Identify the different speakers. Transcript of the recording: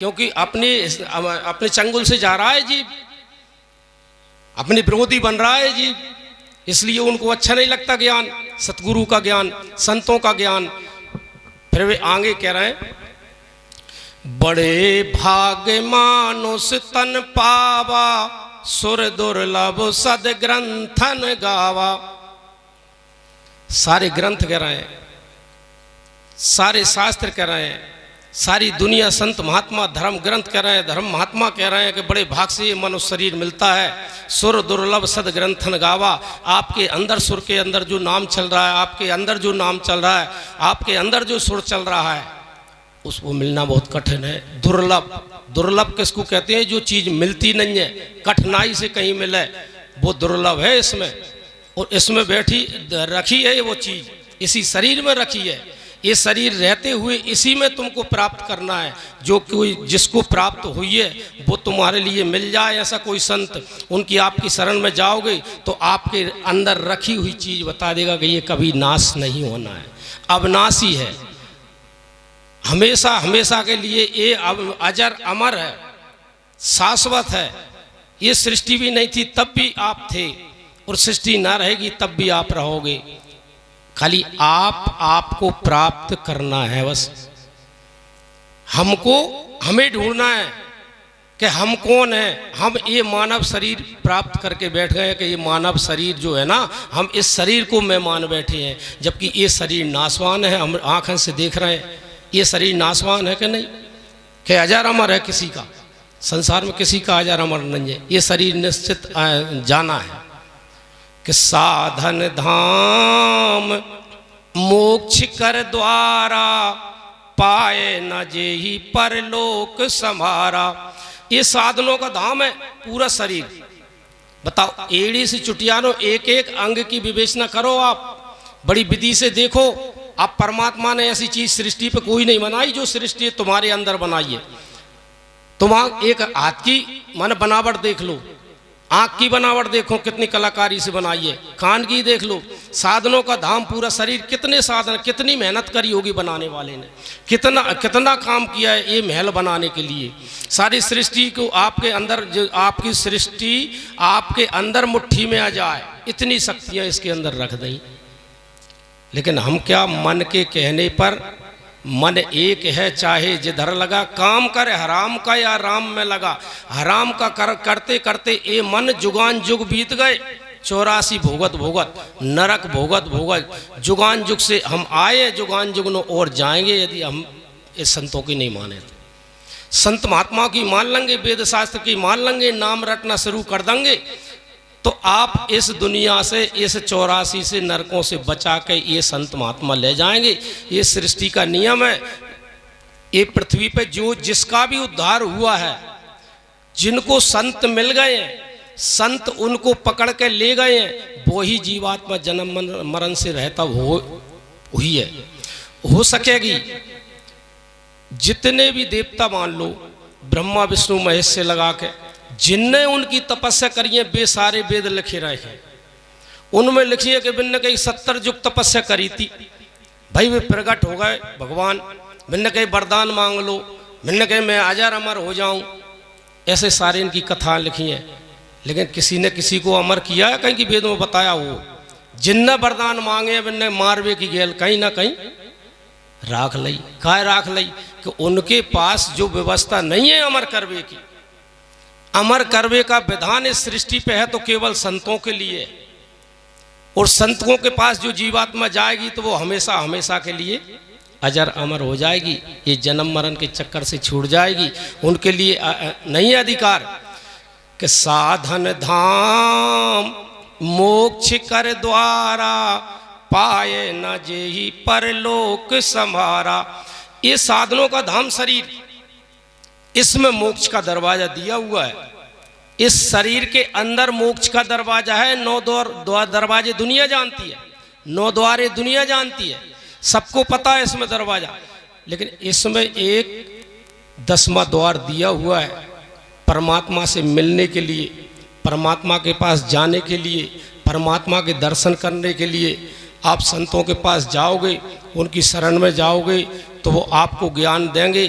Speaker 1: क्योंकि अपने चंगुल से जा रहा है जीव, अपने विरोधी बन रहा है जीव, इसलिए उनको अच्छा नहीं लगता ज्ञान, सतगुरु का ज्ञान, संतों का ज्ञान। फिर वे आगे कह रहे हैं, बड़े भाग्य मानुष तन पावा, सुर दुर्लभ सद ग्रंथन गावा। सारे ग्रंथ कह रहे हैं, सारे शास्त्र कह रहे हैं, सारी दुनिया संत महात्मा धर्म ग्रंथ कह रहे हैं, धर्म महात्मा कह रहे हैं कि बड़े भाग से ये मनुष्य शरीर मिलता है। सुर दुर्लभ सद ग्रंथन गावा। आपके अंदर सुर के अंदर जो नाम चल रहा है, आपके अंदर जो नाम चल रहा है, आपके अंदर जो सुर चल रहा है, उसको मिलना बहुत कठिन है। दुर्लभ, दुर्लभ किसको कहते हैं? जो चीज मिलती नहीं है, कठिनाई से कहीं मिले, वो दुर्लभ है इसमें। और इसमें बैठी रखी है वो चीज, इसी शरीर में रखी है। ये शरीर रहते हुए इसी में तुमको प्राप्त करना है। जो कोई जिसको प्राप्त हुई है वो तुम्हारे लिए मिल जाए, ऐसा कोई संत, उनकी आपकी शरण में जाओगे तो आपके अंदर रखी हुई चीज बता देगा कि ये कभी नाश नहीं होना है, अविनाशी है, हमेशा हमेशा के लिए ये अजर अमर है, शाश्वत है। ये सृष्टि भी नहीं थी तब भी आप थे, और सृष्टि ना रहेगी तब भी आप रहोगे। खाली आपको प्राप्त करना है बस। हमें ढूंढना है कि हम कौन है। हम ये मानव शरीर प्राप्त करके बैठ गए हैं कि ये मानव शरीर जो है ना, हम इस शरीर को मैं मान बैठे हैं, जबकि ये शरीर नाशवान है। हम आंखों से देख रहे हैं ये शरीर नाशवान है कि नहीं, कि अजर अमर है। किसी का संसार में किसी का अजर अमर नहीं है। ये शरीर निश्चित जाना है कि साधन धाम मोक्ष कर द्वारा, पाए न जेहि परलोक समारा। ये साधनों का धाम है पूरा शरीर। बताओ, एड़ी से चुटियानो एक एक अंग की विवेचना करो, आप बड़ी विधि से देखो। आप परमात्मा ने ऐसी चीज सृष्टि पे कोई नहीं बनाई जो सृष्टि तुम्हारे अंदर बनाई है। तुम एक हाथ की मन बनावट देख लो, आँख की बनावट देखो कितनी कलाकारी से बनाई है, कान की देख लो। साधनों का धाम पूरा शरीर, कितने साधन, कितनी मेहनत करी होगी बनाने वाले ने, कितना काम किया है ये महल बनाने के लिए। सारी सृष्टि को आपके अंदर, जो आपकी सृष्टि आपके अंदर मुट्ठी में आ जाए, इतनी शक्तियाँ इसके अंदर रख दें। लेकिन हम क्या, मन के कहने पर, मन एक है चाहे जिधर लगा, काम करे हराम का या राम में लगा। हराम का करते करते ये मन जुगान जुग बीत गए, 84 भोगत भोगत, नरक भोगत भोगत। जुगान जुग से हम आए, जुगान जुग नो और जाएंगे यदि हम इस संतों की नहीं माने तो। संत महात्मा की मान लेंगे, वेद शास्त्र की मान लेंगे, नाम रटना शुरू कर देंगे, तो आप इस दुनिया से, इस 84 से नरकों से बचा के ये संत महात्मा ले जाएंगे। ये सृष्टि का नियम है। ये पृथ्वी पे जो जिसका भी उद्धार हुआ है, जिनको संत मिल गए हैं, संत उनको पकड़ के ले गए हैं, वो ही जीवात्मा जन्म मरण से रहता हुई है, हो सकेगी। जितने भी देवता मान लो, ब्रह्मा विष्णु महेश से लगा के, जिनने उनकी तपस्या करी है, वे सारे वेद लिखे रहे हैं। उनमें लिखिए कि बिन्न कहीं 70 युग तपस्या करी थी, भाई वे प्रकट हो गए भगवान। बिन्न कहीं वरदान मांग लो, बिन्न कहीं मैं अजर अमर हो जाऊं, ऐसे सारे इनकी कथा लिखी हैं। लेकिन किसी ने किसी को अमर किया है? कहीं की वेद में बताया हो? जिनने वरदान मांगे बिन्न मारवे की गेल कहीं ना कहीं राख लई। काय राख लई? कि उनके पास जो व्यवस्था नहीं है अमर करवे की। अमर करवे का विधान इस सृष्टि पे है तो केवल संतों के लिए, और संतों के पास जो जीवात्मा जाएगी तो वो हमेशा हमेशा के लिए अजर अमर हो जाएगी। ये जन्म मरण के चक्कर से छूट जाएगी। उनके लिए नहीं अधिकार कि साधन धाम मोक्ष कर द्वारा, पाए न जेहि परलोक समारा। ये साधनों का धाम शरीर, इसमें मोक्ष का दरवाजा दिया हुआ है। इस शरीर के अंदर मोक्ष का दरवाजा है। 9 दरवाजे दुनिया जानती है, 9 द्वारे दुनिया जानती है, सबको पता है इसमें दरवाजा। लेकिन इसमें एक 10वां द्वार दिया हुआ है, परमात्मा से मिलने के लिए, परमात्मा के पास जाने के लिए, परमात्मा के दर्शन करने के लिए। आप संतों के पास जाओगे, उनकी शरण में जाओगे तो वो आपको ज्ञान देंगे।